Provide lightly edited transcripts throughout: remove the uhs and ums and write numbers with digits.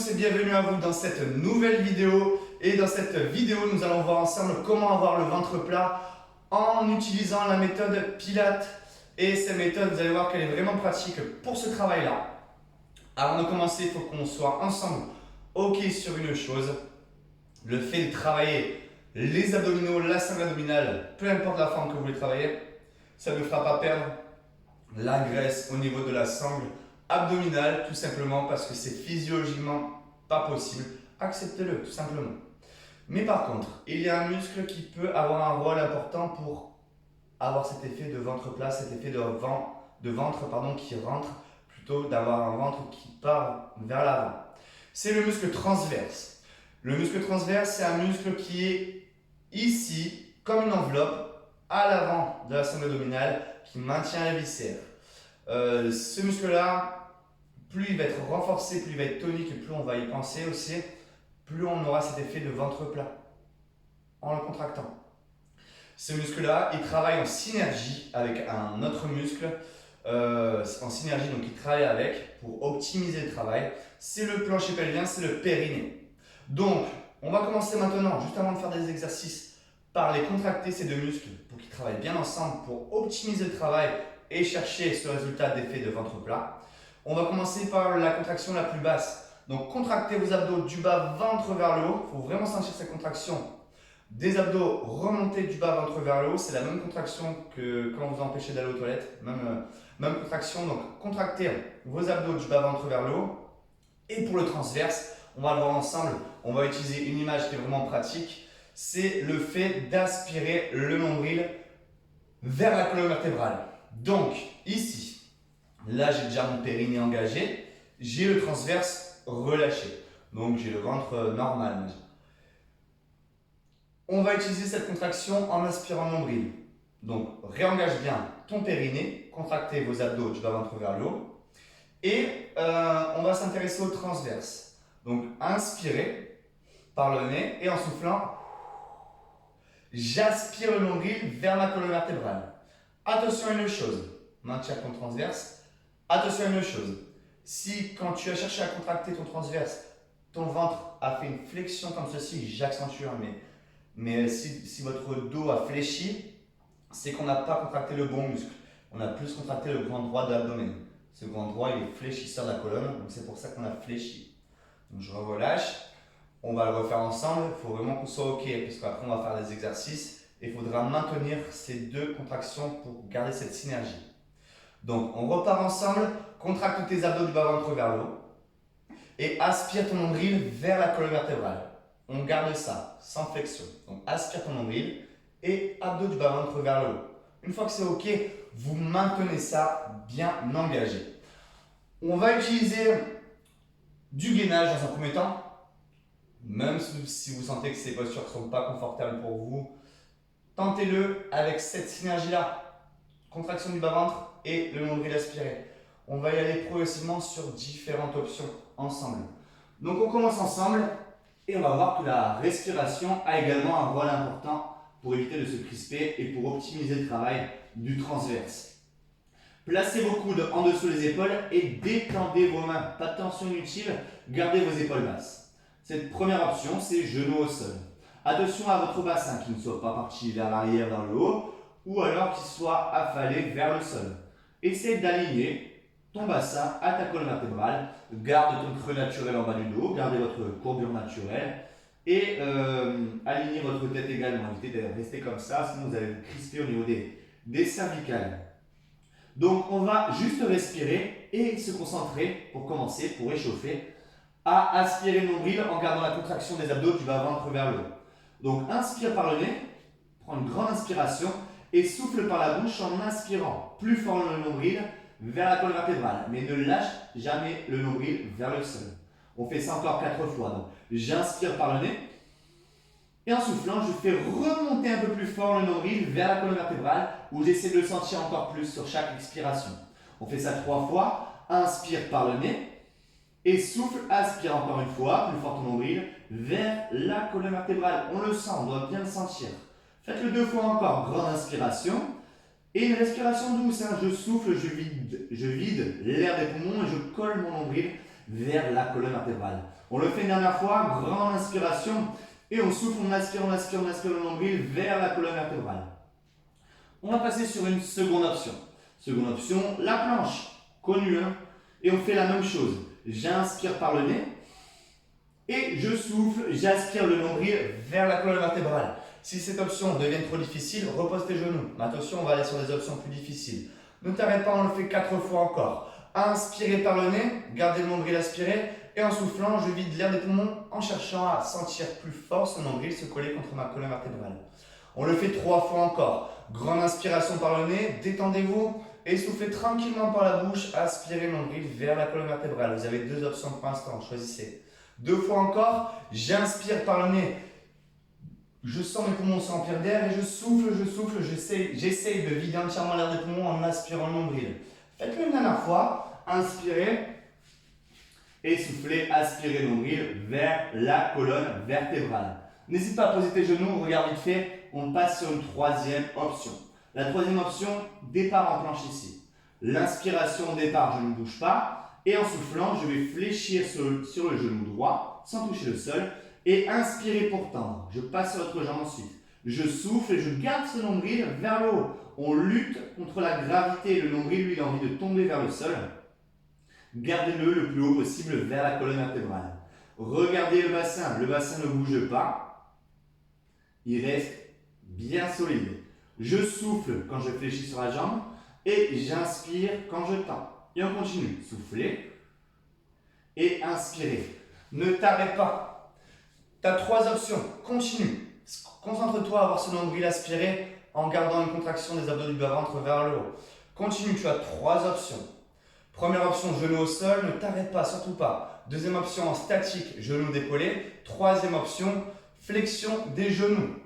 tous et bienvenue à vous dans cette nouvelle vidéo. Et dans cette vidéo, nous allons voir ensemble comment avoir le ventre plat en utilisant la méthode Pilates. Et cette méthode, vous allez voir qu'elle est vraiment pratique pour ce travail-là. Avant de commencer, il faut qu'on soit ensemble OK sur une chose. Le fait de travailler les abdominaux, la sangle abdominale, peu importe la forme que vous voulez travailler, ça ne fera pas perdre la graisse au niveau de la sangle abdominale, tout simplement parce que c'est physiologiquement pas possible. Acceptez-le, tout simplement. Mais par contre, il y a un muscle qui peut avoir un rôle important pour avoir cet effet de ventre plat, cet effet de ventre qui rentre, plutôt d'avoir un ventre qui part vers l'avant. C'est le muscle transverse. Le muscle transverse, c'est un muscle qui est ici, comme une enveloppe, à l'avant de la sangle abdominale, qui maintient les viscères. Ce muscle-là, plus il va être renforcé, plus il va être tonique et plus on va y penser aussi, plus on aura cet effet de ventre plat en le contractant. Ce muscle-là, il travaille en synergie avec un autre muscle, en synergie, donc il travaille avec pour optimiser le travail. C'est le plancher pelvien, c'est le périnée. Donc, on va commencer maintenant, juste avant de faire des exercices, par les contracter ces deux muscles pour qu'ils travaillent bien ensemble pour optimiser le travail et chercher ce résultat d'effet de ventre plat. On va commencer par la contraction la plus basse. Donc, contractez vos abdos du bas ventre vers le haut. Il faut vraiment sentir cette contraction des abdos remonter du bas ventre vers le haut. C'est la même contraction que quand vous empêchez d'aller aux toilettes. Même contraction. Donc, contractez vos abdos du bas ventre vers le haut. Et pour le transverse, on va le voir ensemble. On va utiliser une image qui est vraiment pratique. C'est le fait d'aspirer le nombril vers la colonne vertébrale. Donc, ici, là, j'ai déjà mon périnée engagé. J'ai le transverse relâché. Donc, j'ai le ventre normal. On va utiliser cette contraction en inspirant le nombril. Donc, réengage bien ton périnée. Contractez vos abdos du bas ventre vers le haut. Et on va s'intéresser au transverse. Donc, inspirez par le nez et en soufflant, j'aspire le nombril vers ma colonne vertébrale. Attention à une chose, maintiens ton transverse. Attention à une chose, si quand tu as cherché à contracter ton transverse, ton ventre a fait une flexion comme ceci, j'accentue, mais si votre dos a fléchi, c'est qu'on n'a pas contracté le bon muscle. On a plus contracté le grand droit de l'abdomen. Ce grand droit, il est fléchisseur de la colonne, donc c'est pour ça qu'on a fléchi. Donc je relâche, on va le refaire ensemble, il faut vraiment qu'on soit OK, parce qu'après on va faire des exercices et il faudra maintenir ces deux contractions pour garder cette synergie. Donc, on repart ensemble, contracte tes abdos du bas ventre vers le haut et aspire ton nombril vers la colonne vertébrale. On garde ça, sans flexion. Donc, aspire ton nombril et abdos du bas ventre vers le haut. Une fois que c'est OK, vous maintenez ça bien engagé. On va utiliser du gainage dans un premier temps. Même si vous sentez que ces postures ne sont pas confortables pour vous, tentez-le avec cette synergie-là. Contraction du bas ventre et le nombril aspiré. On va y aller progressivement sur différentes options ensemble. Donc on commence ensemble et on va voir que la respiration a également un rôle important pour éviter de se crisper et pour optimiser le travail du transverse. Placez vos coudes en dessous des épaules et détendez vos mains. Pas de tension inutile, gardez vos épaules basses. Cette première option, c'est genoux au sol. Attention à votre bassin qui ne soit pas parti vers l'arrière, vers le haut, ou alors qu'il soit affalé vers le sol. Essaye d'aligner ton bassin à ta colonne vertébrale. Garde ton creux naturel en bas du dos, gardez votre courbure naturelle et alignez votre tête également. Évitez de rester comme ça, sinon vous allez vous crisper au niveau des cervicales. Donc on va juste respirer et se concentrer pour commencer, pour échauffer, à aspirer le nombril en gardant la contraction des abdos du bas ventre vers le haut. Donc inspire par le nez, prends une grande inspiration et souffle par la bouche en inspirant plus fort le nombril vers la colonne vertébrale. Mais ne lâche jamais le nombril vers le sol. On fait ça encore 4 fois. Donc j'inspire par le nez et en soufflant, je fais remonter un peu plus fort le nombril vers la colonne vertébrale où j'essaie de le sentir encore plus sur chaque expiration. On fait ça 3 fois. Inspire par le nez et souffle, aspire encore une fois, plus fort ton nombril vers la colonne vertébrale. On le sent, on doit bien le sentir. Faites-le 2 fois encore. Grande inspiration. Et une respiration douce. Je souffle, je vide l'air des poumons et je colle mon nombril vers la colonne vertébrale. On le fait une dernière fois, grande inspiration, et on souffle, on aspire le nombril vers la colonne vertébrale. On va passer sur une seconde option. Seconde option, la planche, connue, hein, et on fait la même chose. J'inspire par le nez, et je souffle, j'aspire le nombril vers la colonne vertébrale. Si cette option devient trop difficile, repose tes genoux. Mais attention, on va aller sur des options plus difficiles. Ne t'arrête pas, on le fait 4 fois encore. Inspirez par le nez, gardez le nombril aspiré. Et en soufflant, je vide l'air des poumons en cherchant à sentir plus fort ce nombril se coller contre ma colonne vertébrale. On le fait 3 fois encore. Grande inspiration par le nez, détendez-vous. Et soufflez tranquillement par la bouche, aspirez le nombril vers la colonne vertébrale. Vous avez 2 options pour l'instant, choisissez. 2 fois encore, j'inspire par le nez. Je sens mes poumons se remplir d'air et je souffle, j'essaye de vider entièrement l'air des poumons en aspirant le nombril. Faites-le une dernière fois, inspirez et soufflez, aspirez le nombril vers la colonne vertébrale. N'hésite pas à poser tes genoux, regarde vite fait, on passe sur une troisième option. La troisième option, départ en planche ici. L'inspiration au départ, je ne bouge pas et en soufflant, je vais fléchir sur le genou droit sans toucher le sol. Et inspirez pour tendre. Je passe sur l'autre jambe ensuite. Je souffle et je garde ce nombril vers le haut. On lutte contre la gravité. Le nombril, lui, il a envie de tomber vers le sol. Gardez-le le plus haut possible vers la colonne vertébrale. Regardez le bassin. Le bassin ne bouge pas. Il reste bien solide. Je souffle quand je fléchis sur la jambe et j'inspire quand je tends. Et on continue. Soufflez et inspirez. Ne t'arrête pas. Tu as 3 options. Continue. Concentre-toi à avoir ce nombril aspiré en gardant une contraction des abdos du bas-ventre vers le haut. Continue, tu as 3 options. Première option, genou au sol, ne t'arrête pas, surtout pas. Deuxième option, en statique, genou décollé. Troisième option, flexion des genoux.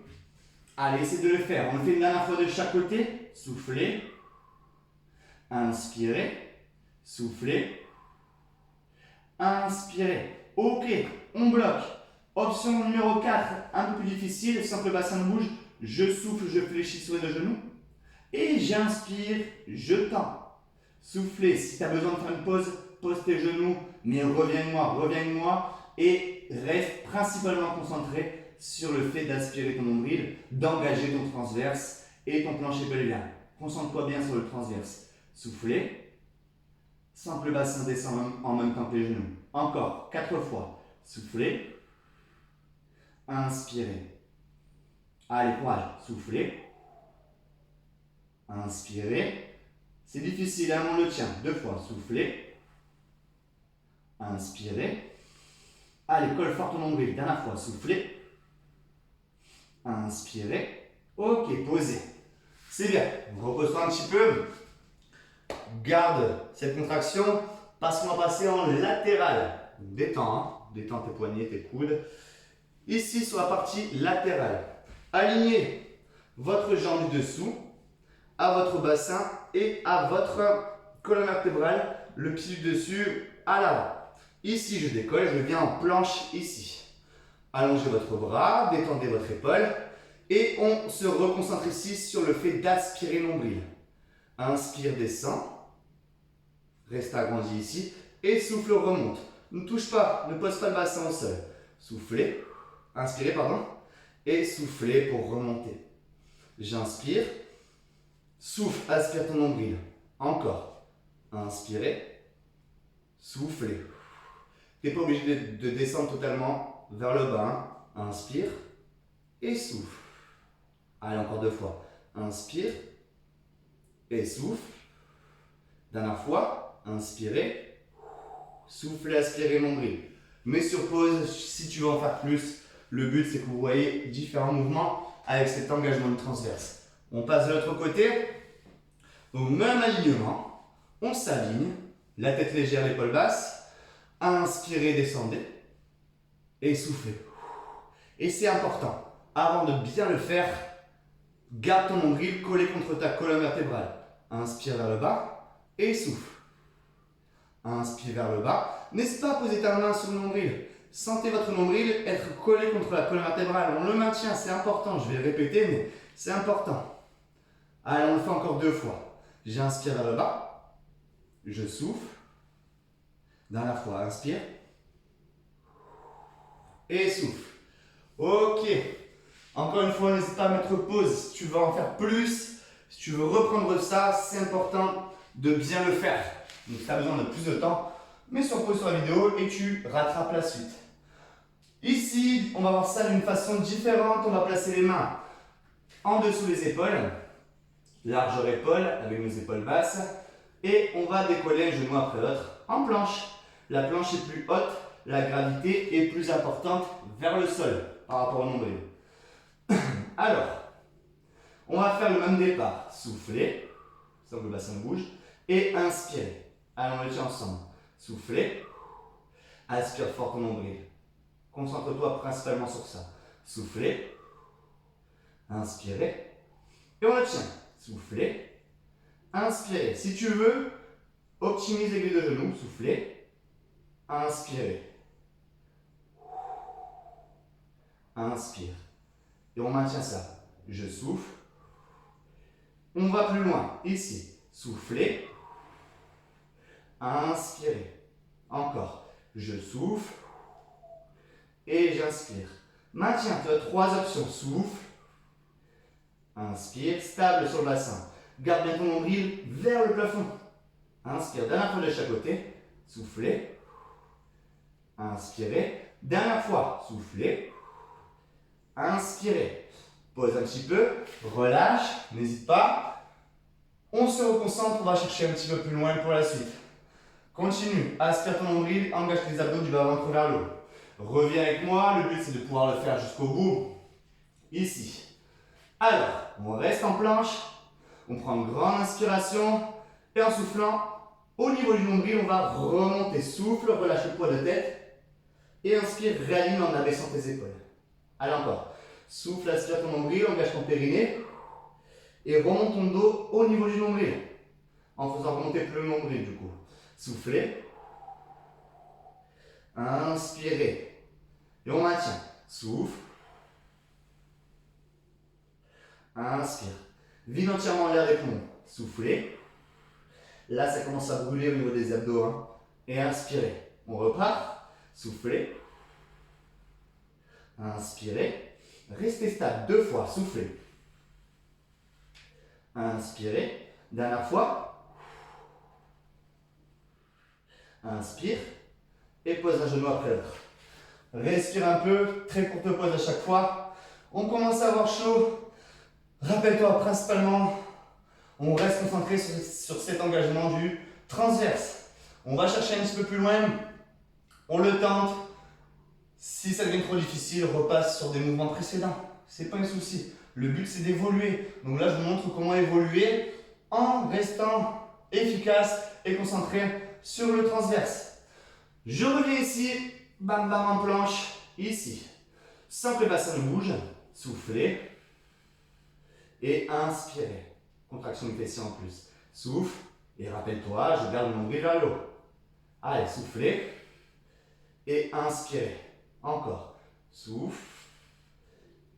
Allez, essaie de le faire. On le fait une dernière fois de chaque côté. Soufflez. Inspirez. Soufflez. Inspirez. Ok, on bloque. Option numéro 4, un peu plus difficile, sans que le bassin ne bouge. Je souffle, je fléchis sur les 2 genoux. Et j'inspire, je tends. Soufflez, si tu as besoin de faire une pause, pose tes genoux, mais reviens-moi. Et reste principalement concentré sur le fait d'aspirer ton nombril, d'engager ton transverse et ton plancher pelvien. Concentre-toi bien sur le transverse. Soufflez, sans que le bassin descende en même temps que les genoux. Encore, 4 fois. Soufflez. Inspirez. Allez, courage. Soufflez. Inspirez. C'est difficile, hein, on le tient. 2 fois. Soufflez. Inspirez. Allez, colle fort ton nombril. Dernière fois. Soufflez. Inspirez. Ok, posez. C'est bien. Repose-toi un petit peu. Garde cette contraction parce qu'on va passer en latéral. Détends, hein. Détends tes poignets, tes coudes. Ici, sur la partie latérale, alignez votre jambe du dessous à votre bassin et à votre colonne vertébrale, le pied du dessus à l'avant. Ici, je décolle, je viens en planche ici. Allongez votre bras, détendez votre épaule et on se reconcentre ici sur le fait d'aspirer le nombril. Inspire, descend, reste agrandi ici et souffle, remonte. Ne touche pas, ne pose pas le bassin au sol. Soufflez. Inspirez, pardon, et soufflez pour remonter. J'inspire, souffle, aspire ton nombril. Encore. Inspirez, soufflez. Tu n'es pas obligé de descendre totalement vers le bas. Hein. Inspire et souffle. Allez, encore 2 fois. Inspire et souffle. Dernière fois. Inspirez, soufflez, aspirez nombril. Mets sur pause si tu veux en faire plus. Le but, c'est que vous voyez différents mouvements avec cet engagement de transverse. On passe de l'autre côté. Au même alignement, on s'aligne. La tête légère, l'épaule basse. Inspirez, descendez. Et soufflez. Et c'est important. Avant de bien le faire, garde ton nombril collé contre ta colonne vertébrale. Inspire vers le bas et souffle. Inspire vers le bas. N'hésite pas à poser ta main sur le nombril. Sentez votre nombril être collé contre la colonne vertébrale. On le maintient, c'est important. Je vais le répéter, mais c'est important. Allez, on le fait encore 2 fois. J'inspire vers le bas. Je souffle. Dernière fois, inspire. Et souffle. Ok. Encore une fois, n'hésite pas à mettre pause. Si tu veux en faire plus, si tu veux reprendre ça, c'est important de bien le faire. Donc si tu as besoin de plus de temps, mets sur pause sur la vidéo et tu rattrapes la suite. Ici, on va voir ça d'une façon différente. On va placer les mains en dessous des épaules. Largeur épaule avec nos épaules basses. Et on va décoller un genou après l'autre en planche. La planche est plus haute, la gravité est plus importante vers le sol par rapport au nombril. Alors, on va faire le même départ. Soufflez, sans que le bassin bouge, et inspirez. Allons, on le tient ensemble. Soufflez, aspire fort ton nombril. Concentre-toi principalement sur ça. Soufflez, inspirez, et on le tient. Soufflez, inspirez. Si tu veux, optimise l'aiguille de genou. Soufflez, inspirez. Inspire. Et on maintient ça. Je souffle. On va plus loin. Ici. Soufflez. Inspirez. Encore. Je souffle. Et j'inspire. Maintiens. Tu as 3 options. Souffle. Inspire. Stable sur le bassin. Garde bien ton nombril vers le plafond. Inspire. Dernière fois de chaque côté. Soufflez. Inspirez. Dernière fois. Soufflez. Inspirez. Pose un petit peu. Relâche. N'hésite pas. On se reconcentre. On va chercher un petit peu plus loin pour la suite. Continue. Aspire ton nombril. Engage les abdos du bas-ventre vers le haut. Reviens avec moi. Le but, c'est de pouvoir le faire jusqu'au bout. Ici. Alors, on reste en planche. On prend une grande inspiration. Et en soufflant, au niveau du nombril, on va remonter. Souffle. Relâche le poids de tête. Et inspire. Réaligne en abaissant tes épaules. Allez encore. Souffle, aspire ton nombril, engage ton périnée. Et remonte ton dos au niveau du nombril. En faisant remonter plus le nombril du coup. Soufflez. Inspirez. Et on maintient. Souffle. Inspire. Vide entièrement l'air des poumons. Soufflez. Là, ça commence à brûler au niveau des abdos. Hein. Et inspirez. On repart. Soufflez. Inspirez. Restez stable 2 fois. Soufflez. Inspirez. Dernière fois. Inspire. Et pose un genou après l'autre. Respire un peu. Très courte pause à chaque fois. On commence à avoir chaud. Rappelle-toi principalement, on reste concentré sur cet engagement du transverse. On va chercher un petit peu plus loin. On le tente. Si ça devient trop difficile, repasse sur des mouvements précédents. C'est pas un souci. Le but, c'est d'évoluer. Donc là, je vous montre comment évoluer en restant efficace et concentré sur le transverse. Je reviens ici, bam bam en planche, ici. Sans que le bassin ne bouge, soufflez et inspirez. Contraction du fessier en plus. Souffle et rappelle-toi, je garde le nombril vers le haut. Allez, soufflez et inspirez. Encore. Souffle.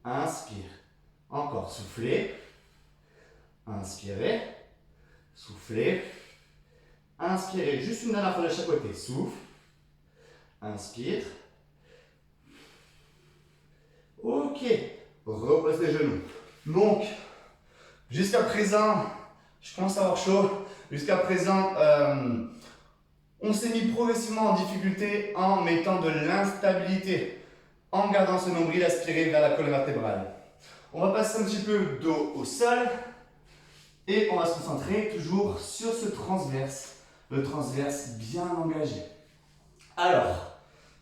Inspire. Encore. Soufflez. Inspirez. Soufflez. Inspirez. Juste une dernière fois de chaque côté. Souffle. Inspire. Ok. Repose les genoux. Donc, jusqu'à présent, je commence à avoir chaud. Jusqu'à présent, on s'est mis progressivement en difficulté en mettant de l'instabilité, en gardant ce nombril aspiré vers la colonne vertébrale. On va passer un petit peu dos au sol et on va se concentrer toujours sur ce transverse, le transverse bien engagé. Alors,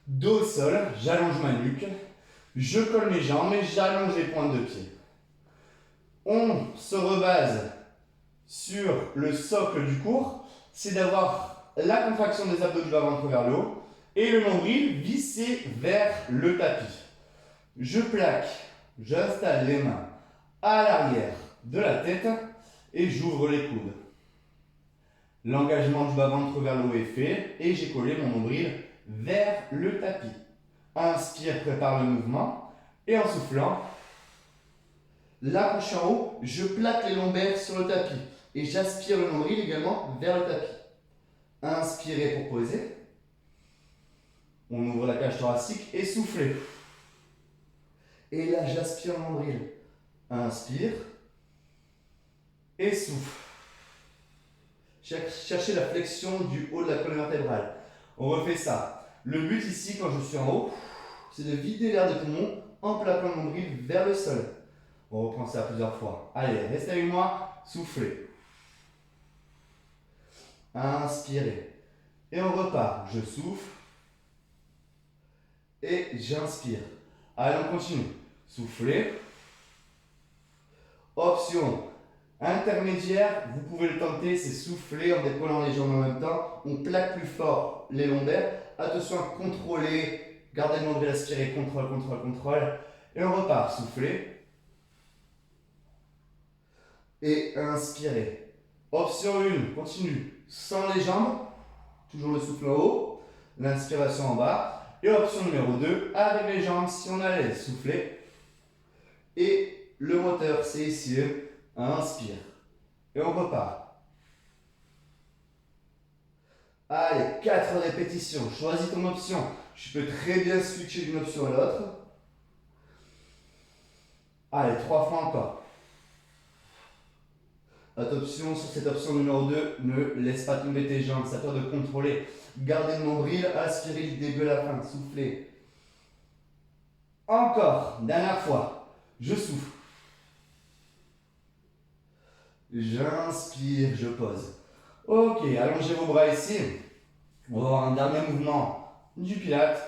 dos au sol, j'allonge ma nuque, je colle mes jambes et j'allonge les pointes de pied. On se rebase sur le socle du cours, c'est d'avoir la contraction des abdos du bas-ventre vers le haut et le nombril vissé vers le tapis. Je plaque, j'installe les mains à l'arrière de la tête et j'ouvre les coudes. L'engagement du bas-ventre vers le haut est fait et j'ai collé mon nombril vers le tapis. Inspire, prépare le mouvement et en soufflant, là quand je suis en haut, je plaque les lombaires sur le tapis et j'aspire le nombril également vers le tapis. Inspirez pour poser. On ouvre la cage thoracique et soufflez. Et là, j'aspire mon nombril. Inspire. Et souffle. Cherchez la flexion du haut de la colonne vertébrale. On refait ça. Le but ici, quand je suis en haut, c'est de vider l'air des poumons en plaquant le nombril vers le sol. On reprend ça plusieurs fois. Allez, restez avec moi. Soufflez. Inspirez. Et on repart. Je souffle. Et j'inspire. Allez, on continue. Soufflez. Option intermédiaire, vous pouvez le tenter, c'est souffler en décollant les jambes en même temps. On plaque plus fort les lombaires. Attention à contrôler. Gardez le nombril aspiré. Contrôle, contrôle, contrôle. Et on repart. Soufflez. Et inspirez. Option 1, continue. Sans les jambes. Toujours le souffle en haut. L'inspiration en bas. Et option numéro 2, avec les jambes, si on allait souffler. Et le moteur, c'est ici. Inspire. Et on repart. Allez, 4 répétitions. Choisis ton option. Je peux très bien switcher d'une option à l'autre. Allez, 3 fois encore. Attention, sur cette option numéro 2, ne laisse pas tomber tes jambes. C'est à toi de contrôler. Gardez le nombril, aspirez du début à la fin. Soufflez. Encore. Dernière fois. Je souffle. J'inspire, je pose. Ok, allongez vos bras ici. On va avoir un dernier mouvement du pilate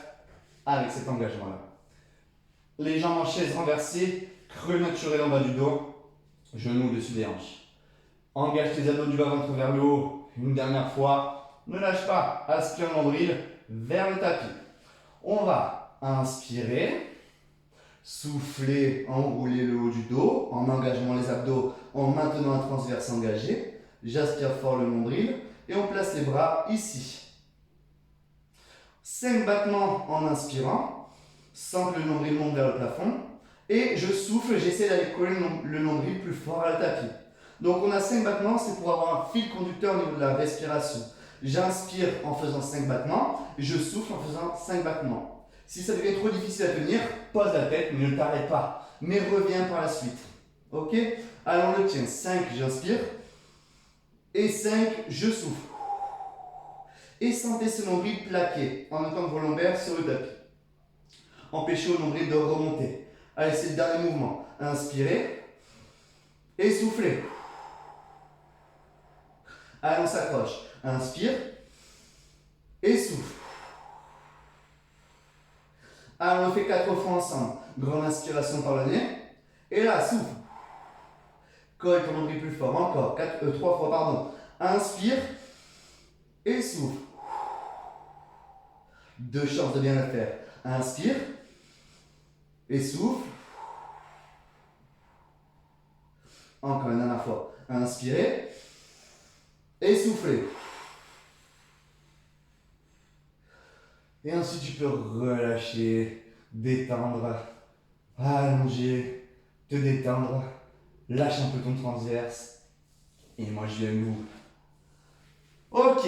avec cet engagement-là. Les jambes en chaise renversées, creux naturel en bas du dos, genoux au-dessus des hanches. Engage tes abdos du bas-ventre vers le haut. Une dernière fois. Ne lâche pas. Aspire le nombril vers le tapis. On va inspirer. Souffler, enrouler le haut du dos en engageant les abdos, en maintenant un transverse engagé. J'aspire fort le nombril et on place les bras ici. 5 battements en inspirant, sans que le nombril monte vers le plafond. Et je souffle, j'essaie d'aller coller le nombril plus fort à le tapis. Donc on a 5 battements, c'est pour avoir un fil conducteur au niveau de la respiration. J'inspire en faisant 5 battements, je souffle en faisant 5 battements. Si ça devient trop difficile à tenir, pose la tête, mais ne t'arrête pas. Mais reviens par la suite. Ok? Alors on le tient. 5, j'inspire. Et 5, je souffle. Et sentez ce nombril plaqué en même temps que vos lombaires sur le tapis. Empêchez au nombril de remonter. Allez, c'est le dernier mouvement. Inspirez. Et soufflez. Allez, on s'accroche. Inspire. Et souffle. Alors, on le fait 4 fois ensemble. Grande inspiration par le nez. Et là, souffle. Colle ton nombril plus fort. Encore. 3 fois, pardon. Inspire. Et souffle. 2 chances de bien le faire. Inspire. Et souffle. Encore une dernière fois. Inspirez. Et soufflez. Et ensuite, tu peux relâcher, détendre, allonger, te détendre, lâche un peu ton transverse. Et moi, je viens debout. Ok,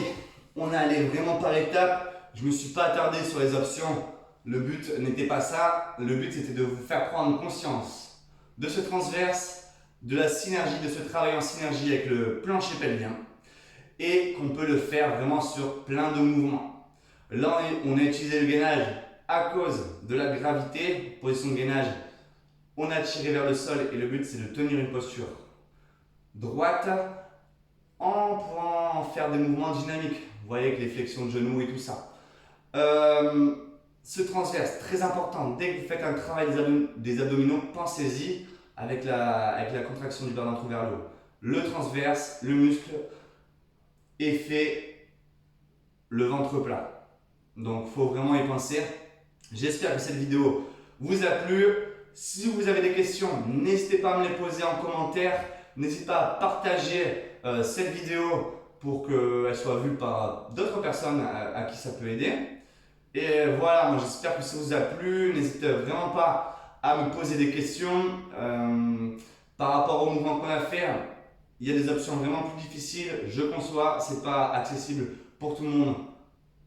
on est allé vraiment par étapes. Je ne me suis pas attardé sur les options. Le but n'était pas ça. Le but, c'était de vous faire prendre conscience de ce transverse, de la synergie, de ce travail en synergie avec le plancher pelvien. Et qu'on peut le faire vraiment sur plein de mouvements. Là, on a utilisé le gainage à cause de la gravité. Position de gainage, on a tiré vers le sol et le but c'est de tenir une posture droite en pouvant faire des mouvements dynamiques. Vous voyez avec les flexions de genoux et tout ça. Ce transverse, très important. Dès que vous faites un travail des abdominaux, pensez-y avec la contraction du bas-ventre vers le haut. Le transverse, le muscle est fait le ventre plat. Donc, il faut vraiment y penser. J'espère que cette vidéo vous a plu. Si vous avez des questions, n'hésitez pas à me les poser en commentaire. N'hésitez pas à partager cette vidéo pour qu'elle soit vue par d'autres personnes à qui ça peut aider. Et voilà, moi j'espère que ça vous a plu. N'hésitez vraiment pas à me poser des questions par rapport au mouvement qu'on a fait. Il y a des options vraiment plus difficiles. Je conçois, ce n'est pas accessible pour tout le monde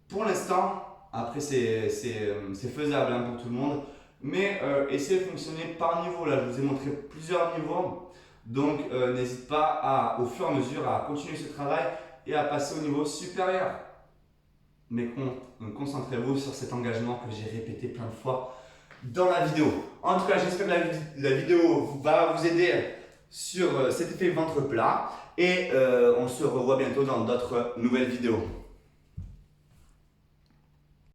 pour l'instant. Après, c'est faisable hein, pour tout le monde. Mais essayez de fonctionner par niveau. Là, je vous ai montré plusieurs niveaux. Donc, n'hésite pas au fur et à mesure à continuer ce travail et à passer au niveau supérieur. Mais concentrez-vous sur cet engagement que j'ai répété plein de fois dans la vidéo. En tout cas, j'espère que la vidéo va vous aider sur cet effet ventre plat. Et on se revoit bientôt dans d'autres nouvelles vidéos.